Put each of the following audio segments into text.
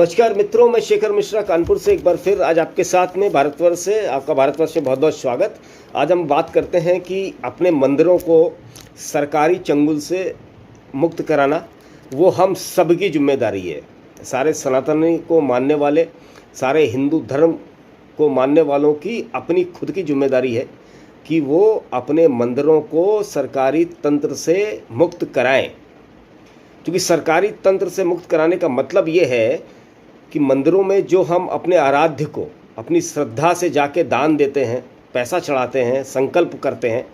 नमस्कार मित्रों, मैं शेखर मिश्रा कानपुर से एक बार फिर आज आपके साथ में भारतवर्ष से आपका भारतवर्ष में बहुत बहुत स्वागत। आज हम बात करते हैं कि अपने मंदिरों को सरकारी चंगुल से मुक्त कराना वो हम सबकी जिम्मेदारी है। सारे सनातनी को मानने वाले, सारे हिंदू धर्म को मानने वालों की अपनी खुद की जिम्मेदारी है कि वो अपने मंदिरों को सरकारी तंत्र से मुक्त कराएं। क्योंकि सरकारी तंत्र से मुक्त कराने का मतलब ये है कि मंदिरों में जो हम अपने आराध्य को अपनी श्रद्धा से जाके दान देते हैं, पैसा चढ़ाते हैं, संकल्प करते हैं,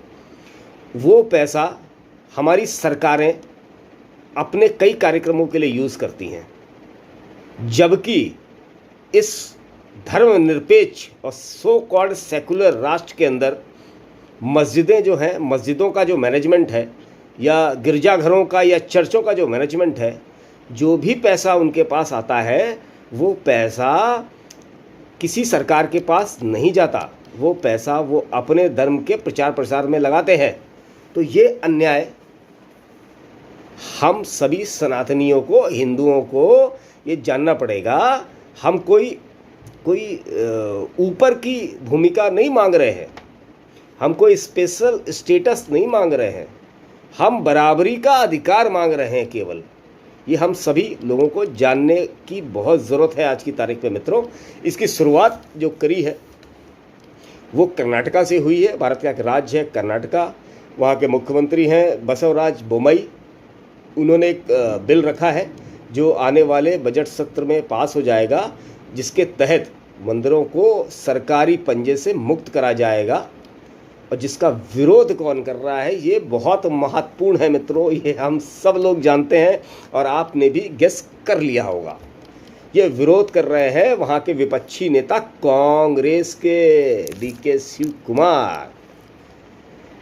वो पैसा हमारी सरकारें अपने कई कार्यक्रमों के लिए यूज़ करती हैं। जबकि इस धर्मनिरपेक्ष और सो कॉल्ड सेकुलर राष्ट्र के अंदर मस्जिदें जो हैं, मस्जिदों का जो मैनेजमेंट है या गिरजाघरों का या चर्चों का जो मैनेजमेंट है, जो भी पैसा उनके पास आता है वो पैसा किसी सरकार के पास नहीं जाता। वो पैसा वो अपने धर्म के प्रचार प्रसार में लगाते हैं। तो ये अन्याय हम सभी सनातनियों को, हिंदुओं को ये जानना पड़ेगा। हम कोई ऊपर की भूमिका नहीं मांग रहे हैं, हम कोई स्पेशल स्टेटस नहीं मांग रहे हैं, हम बराबरी का अधिकार मांग रहे हैं। केवल ये हम सभी लोगों को जानने की बहुत ज़रूरत है आज की तारीख में मित्रों। इसकी शुरुआत जो करी है वो कर्नाटका से हुई है। भारत का एक राज्य है कर्नाटका, वहाँ के मुख्यमंत्री हैं बसवराज बोम्मई। उन्होंने एक बिल रखा है जो आने वाले बजट सत्र में पास हो जाएगा, जिसके तहत मंदिरों को सरकारी पंजे से मुक्त करा जाएगा। और जिसका विरोध कौन कर रहा है ये बहुत महत्वपूर्ण है मित्रों, ये हम सब लोग जानते हैं और आपने भी गेस कर लिया होगा। ये विरोध कर रहे हैं वहाँ के विपक्षी नेता कांग्रेस के DK शिव कुमार।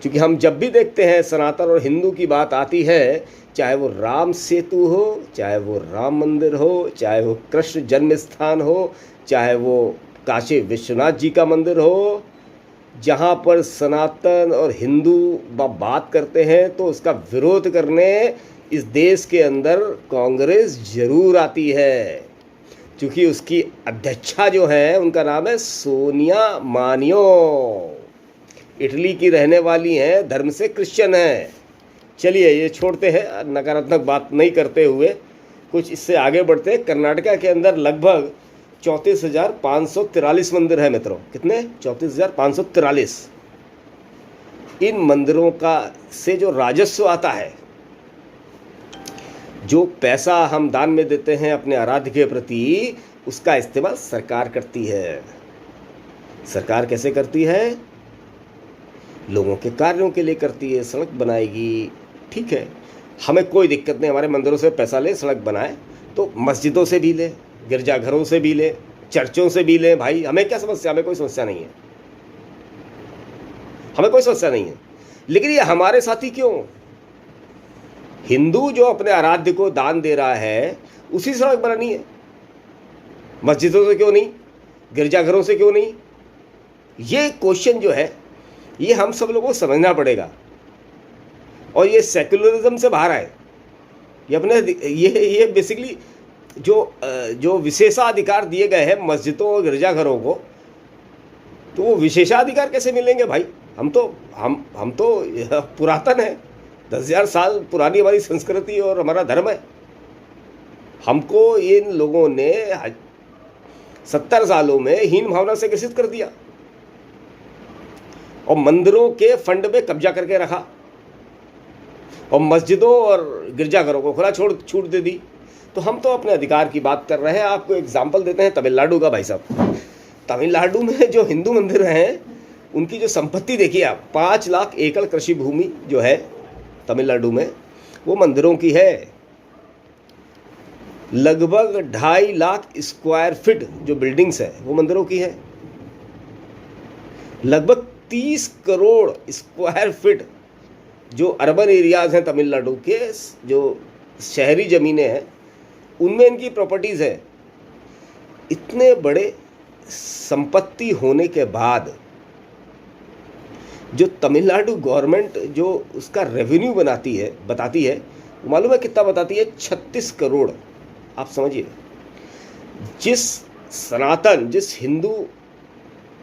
क्योंकि हम जब भी देखते हैं सनातन और हिंदू की बात आती है, चाहे वो राम सेतु हो, चाहे वो राम मंदिर हो, चाहे वो कृष्ण जन्म स्थान हो, चाहे वो काशी विश्वनाथ जी का मंदिर हो, जहाँ पर सनातन और हिंदू बात करते हैं तो उसका विरोध करने इस देश के अंदर कांग्रेस जरूर आती है। क्योंकि उसकी अध्यक्षा जो है उनका नाम है सोनिया मानियो, इटली की रहने वाली हैं, धर्म से क्रिश्चियन हैं। चलिए ये छोड़ते हैं, नकारात्मक बात नहीं करते हुए कुछ इससे आगे बढ़ते हैं। कर्नाटका के अंदर लगभग 34,543 मंदिर है मित्रों। कितने? 34,543। इन मंदिरों का से जो राजस्व आता है, जो पैसा हम दान में देते हैं अपने आराध्य के प्रति, उसका इस्तेमाल सरकार करती है। सरकार कैसे करती है? लोगों के कार्यों के लिए करती है। सड़क बनाएगी, ठीक है, हमें कोई दिक्कत नहीं, हमारे मंदिरों से पैसा ले, सड़क बनाए, तो मस्जिदों से भी ले, गिरजाघरों से भी ले, चर्चों से भी ले। भाई हमें क्या समस्या? हमें कोई समस्या नहीं है, हमें कोई समस्या नहीं है। लेकिन ये हमारे साथी क्यों? हिंदू जो अपने आराध्य को दान दे रहा है उसी सड़क बनानी है, मस्जिदों से क्यों नहीं, गिरजाघरों से क्यों नहीं? ये क्वेश्चन जो है ये हम सब लोगों को समझना पड़ेगा। और ये सेक्युलरिज्म से बाहर आए। ये अपने ये बेसिकली जो विशेषाधिकार दिए गए हैं मस्जिदों और गिरजाघरों को, तो वो विशेषाधिकार कैसे मिलेंगे भाई? हम तो पुरातन है, 10,000 साल पुरानी हमारी संस्कृति और हमारा धर्म है। हमको इन लोगों ने 70 सालों में हीन भावना से ग्रसित कर दिया और मंदिरों के फंड में कब्जा करके रखा और मस्जिदों और गिरजाघरों को खुला छूट दे दी। तो हम तो अपने अधिकार की बात कर रहे हैं। आपको एग्जाम्पल देते हैं तमिलनाडु का। भाई साहब, तमिलनाडु में जो हिंदू मंदिर हैं उनकी जो संपत्ति देखिए आप, 5 लाख एकड़ कृषि भूमि जो है तमिलनाडु में वो मंदिरों की है। लगभग 2.5 लाख स्क्वायर फीट जो बिल्डिंग्स है वो मंदिरों की है। लगभग 30 करोड़ स्क्वायर फीट जो अर्बन एरियाज हैं तमिलनाडु के, जो शहरी ज़मीनें हैं, उनमें इनकी प्रॉपर्टीज़ है। इतने बड़े संपत्ति होने के बाद जो तमिलनाडु गवर्नमेंट जो उसका रेवेन्यू बताती है, मालूम है कितना बताती है? 36 करोड़। आप समझिए, जिस हिंदू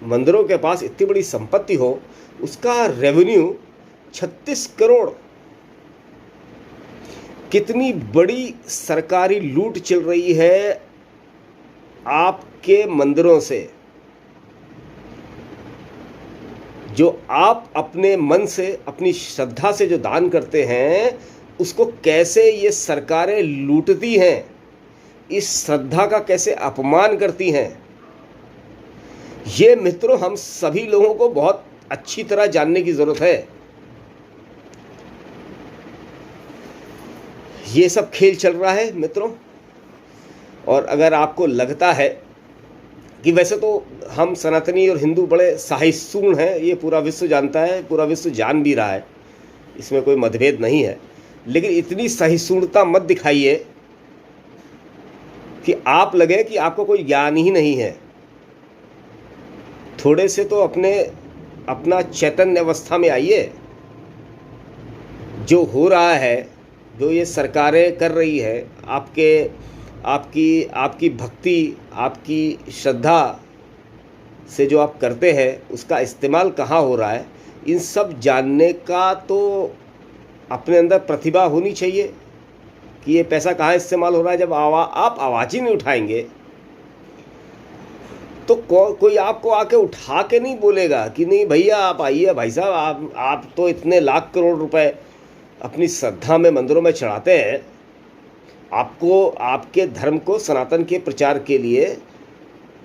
मंदिरों के पास इतनी बड़ी संपत्ति हो, उसका रेवेन्यू 36 करोड़। कितनी बड़ी सरकारी लूट चल रही है आपके मंदिरों से, जो आप अपने मन से, अपनी श्रद्धा से जो दान करते हैं, उसको कैसे ये सरकारें लूटती हैं, इस श्रद्धा का कैसे अपमान करती हैं। ये मित्रों हम सभी लोगों को बहुत अच्छी तरह जानने की जरूरत है। ये सब खेल चल रहा है मित्रों। और अगर आपको लगता है कि वैसे तो हम सनातनी और हिंदू बड़े सहिष्णु हैं, ये पूरा विश्व जानता है, पूरा विश्व जान भी रहा है, इसमें कोई मतभेद नहीं है, लेकिन इतनी सहिष्णुता मत दिखाइए कि आप लगे कि आपको कोई ज्ञान ही नहीं है। थोड़े से तो अपना चैतन्य अवस्था में आइए। जो हो रहा है, जो ये सरकारें कर रही है, आपकी भक्ति, आपकी श्रद्धा से जो आप करते हैं, उसका इस्तेमाल कहाँ हो रहा है, इन सब जानने का तो अपने अंदर प्रतिभा होनी चाहिए कि ये पैसा कहाँ इस्तेमाल हो रहा है। जब आप आवाज़ ही नहीं उठाएंगे तो कोई आपको आके उठा के नहीं बोलेगा कि नहीं भैया आप आइए, भाई साहब आप तो इतने लाख करोड़ रुपए अपनी श्रद्धा में मंदिरों में चढ़ाते हैं, आपको आपके धर्म को, सनातन के प्रचार के लिए,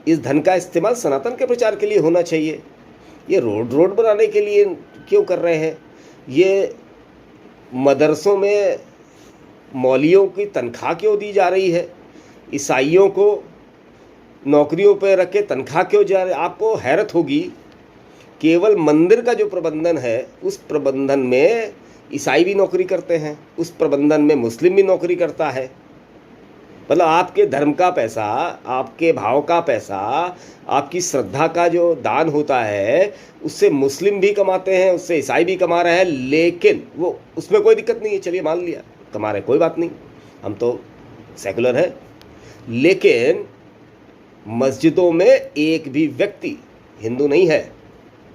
इस धन का इस्तेमाल सनातन के प्रचार के लिए होना चाहिए। ये रोड बनाने के लिए क्यों कर रहे हैं? ये मदरसों में मौलवियों की तनख्वाह क्यों दी जा रही है? ईसाइयों को नौकरियों पर रख के तनख्वाह क्यों जा रही है? आपको हैरत होगी, केवल मंदिर का जो प्रबंधन है, उस प्रबंधन में ईसाई भी नौकरी करते हैं, उस प्रबंधन में मुस्लिम भी नौकरी करता है। मतलब आपके धर्म का पैसा, आपके भाव का पैसा, आपकी श्रद्धा का जो दान होता है, उससे मुस्लिम भी कमाते हैं, उससे ईसाई भी कमा रहे हैं, लेकिन वो उसमें कोई दिक्कत नहीं है। चलिए मान लिया कमा रहे, कोई बात नहीं, हम तो सेकुलर हैं। लेकिन मस्जिदों में एक भी व्यक्ति हिंदू नहीं है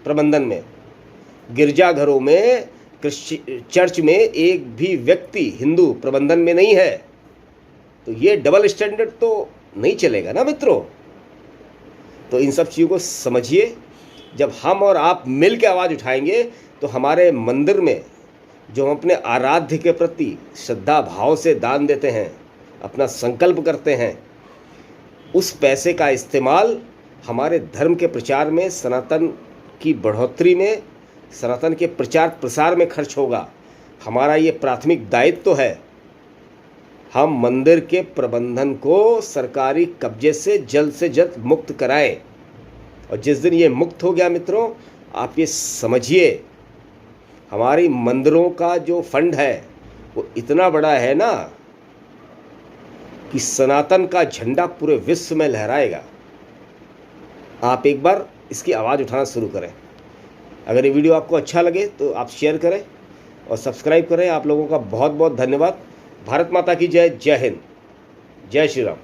प्रबंधन में, गिरजाघरों में, चर्च में एक भी व्यक्ति हिंदू प्रबंधन में नहीं है। तो ये डबल स्टैंडर्ड तो नहीं चलेगा ना मित्रों। तो इन सब चीज़ों को समझिए। जब हम और आप मिल के आवाज़ उठाएंगे तो हमारे मंदिर में जो हम अपने आराध्य के प्रति श्रद्धा भाव से दान देते हैं, अपना संकल्प करते हैं, उस पैसे का इस्तेमाल हमारे धर्म के प्रचार में, सनातन की बढ़ोतरी में, सनातन के प्रचार प्रसार में खर्च होगा। हमारा ये प्राथमिक दायित्व है। हम मंदिर के प्रबंधन को सरकारी कब्जे से जल्द मुक्त कराएं। और जिस दिन ये मुक्त हो गया मित्रों, आप ये समझिए, हमारी मंदिरों का जो फंड है वो इतना बड़ा है ना कि सनातन का झंडा पूरे विश्व में लहराएगा। आप एक बार इसकी आवाज़ उठाना शुरू करें। अगर ये वीडियो आपको अच्छा लगे तो आप शेयर करें और सब्सक्राइब करें। आप लोगों का बहुत बहुत धन्यवाद। भारत माता की जय। जय हिंद। जय श्री राम।